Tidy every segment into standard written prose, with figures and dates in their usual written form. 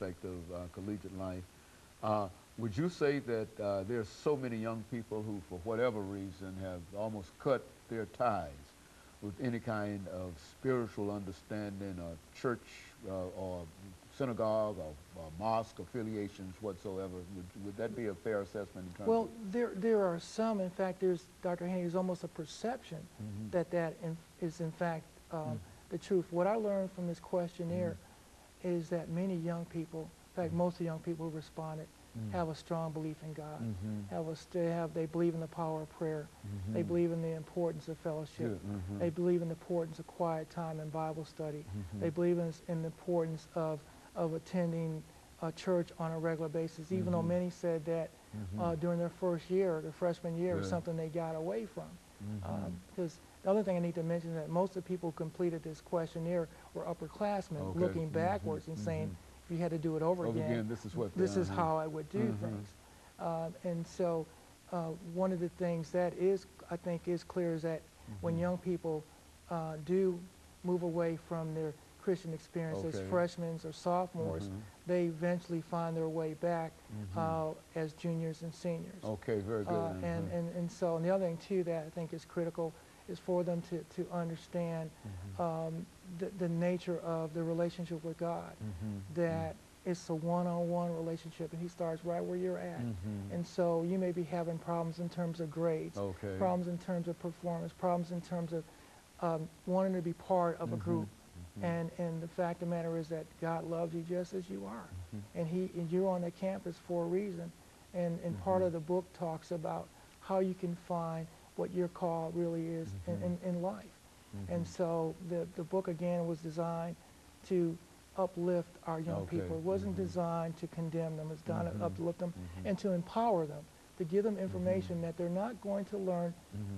aspect of collegiate life. Would you say that there's so many young people who, for whatever reason, have almost cut their ties with any kind of spiritual understanding or church or synagogue or mosque affiliations whatsoever? Would that be a fair assessment in terms Well, of? there are some. In fact, there's, Dr. Haney, there's almost a perception that is in fact the truth. What I learned from this questionnaire is that many young people, in fact, most of the young people who responded, have a strong belief in God. They believe in the power of prayer. They believe in the importance of fellowship. They believe in the importance of quiet time and Bible study. They believe in the importance of attending church on a regular basis, even though many said that during their first year, their freshman year, was something they got away from. Because the other thing I need to mention is that most of the people who completed this questionnaire were upperclassmen looking backwards and saying, if you had to do it over again, this is how I would do things. And so one of the things that I think is clear is that when young people do move away from their Christian experience as freshmen or sophomores, they eventually find their way back as juniors and seniors. Okay, very good. And so the other thing too that I think is critical is for them to understand the nature of the relationship with God, that it's a one-on-one relationship, and he starts right where you're at. And so you may be having problems in terms of grades, problems in terms of performance, problems in terms of wanting to be part of a group. And the fact of the matter is that God loves you just as you are. And you're on the campus for a reason. And part of the book talks about how you can find what your call really is in life. And so the book, again, was designed to uplift our young people. It wasn't designed to condemn them. It's designed to uplift them and to empower them, to give them information that they're not going to learn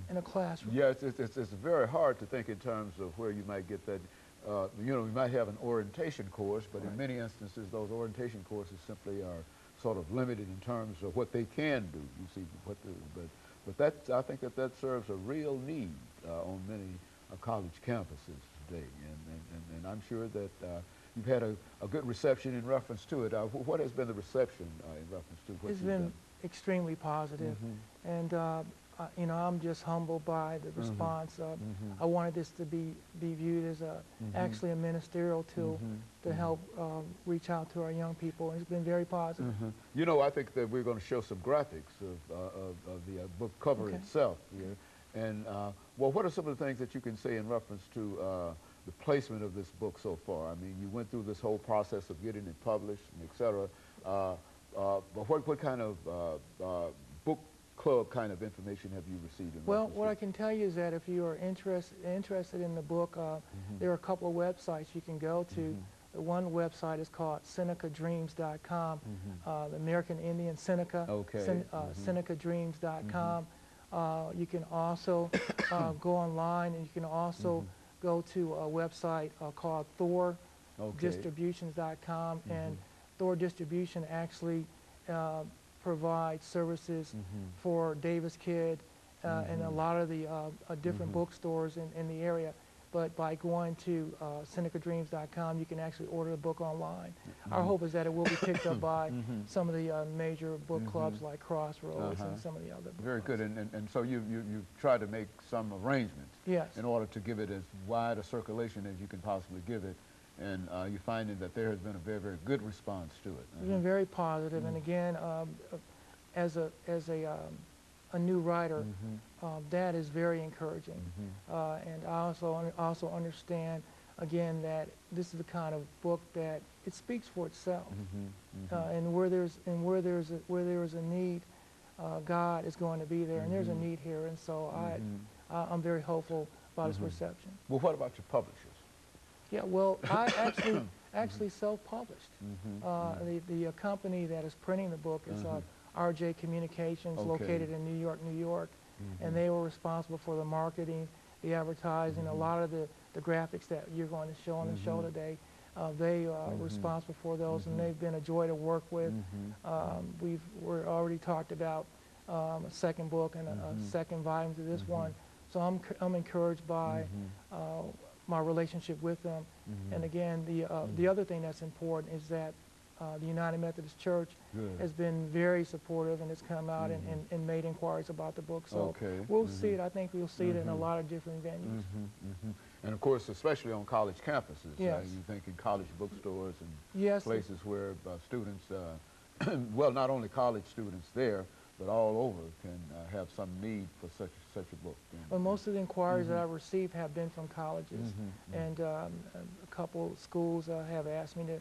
in a classroom. Yeah, it's very hard to think in terms of where you might get that. You know, you might have an orientation course, but in many instances, those orientation courses simply are sort of limited in terms of what they can do. You see, but I think that serves a real need on many college campuses today, and I'm sure that you've had a good reception in reference to it. What has been the reception in reference to what It's been extremely positive, and you know, I'm just humbled by the response. I wanted this to be viewed as actually a ministerial tool to help reach out to our young people, and it's been very positive. You know, I think that we're going to show some graphics of the book cover itself here. And, well, what are some of the things that you can say in reference to the placement of this book so far? I mean, you went through this whole process of getting it published, and et cetera. But what kind of book club kind of information have you received? Well, what I can tell you is that if you are interested in the book, there are a couple of websites you can go to. The one website is called SenecaDreams.com, the American Indian Seneca, SenecaDreams.com. You can also go online, and you can also go to a website called ThorDistributions.com, and Thor Distribution actually provides services for Davis Kid and a lot of the different bookstores in the area. But by going to SenecaDreams.com, you can actually order the book online. Our hope is that it will be picked up by some of the major book clubs like Crossroads and some of the other book clubs. Very good. And so you've tried to make some arrangements in order to give it as wide a circulation as you can possibly give it. And you're finding that there has been a very, very good response to it. It's been very positive. And again, as a new writer, that is very encouraging. And I also understand, again, that this is the kind of book that it speaks for itself. And where there is a need, God is going to be there, and there's a need here. And so I'm very hopeful about its reception. Well, what about your publishers? Yeah, well, I actually self-published. The company that is printing the book is RJ Communications, located in New York, and they were responsible for the marketing, the advertising, a lot of the graphics that you're going to show on the show today. They are responsible for those, and they've been a joy to work with. We've already talked about a second book and a second volume to this one, so I'm encouraged by my relationship with them. And again, the other thing that's important is that the United Methodist Church Good. has been very supportive and has come out and made inquiries about the book. So we'll see it. I think we'll see it in a lot of different venues. And of course, especially on college campuses. Yes. You think in college bookstores and Yes. places where students, well, not only college students there, but all over can have some need for such a book. But most of the inquiries that I've received have been from colleges, and a couple schools have asked me to,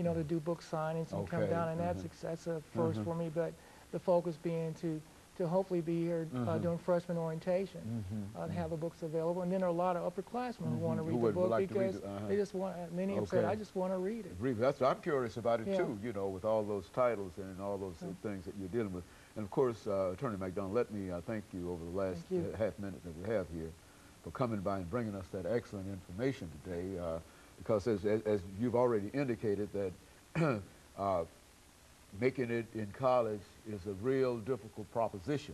to do book signings and come down, and that's a first for me. But the focus being to hopefully be here doing freshman orientation, have the books available, and then there are a lot of upperclassmen who want to read the book because they just want. Many have said, "I just want to read it." That's I'm curious about it too. With all those titles and all those things that you're dealing with. And of course, Attorney McDonald, let me thank you over the last half minute that we have here for coming by and bringing us that excellent information today. Because as you've already indicated, that making it in college is a real difficult proposition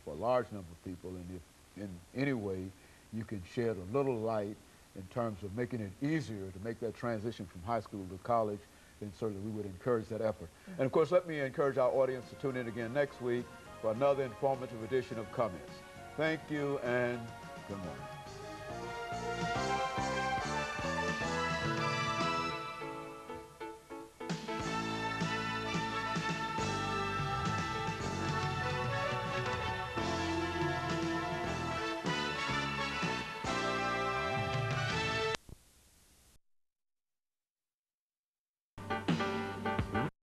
for a large number of people. And if in any way you can shed a little light in terms of making it easier to make that transition from high school to college, then certainly we would encourage that effort. And of course, let me encourage our audience to tune in again next week for another informative edition of Comments. Thank you and good morning.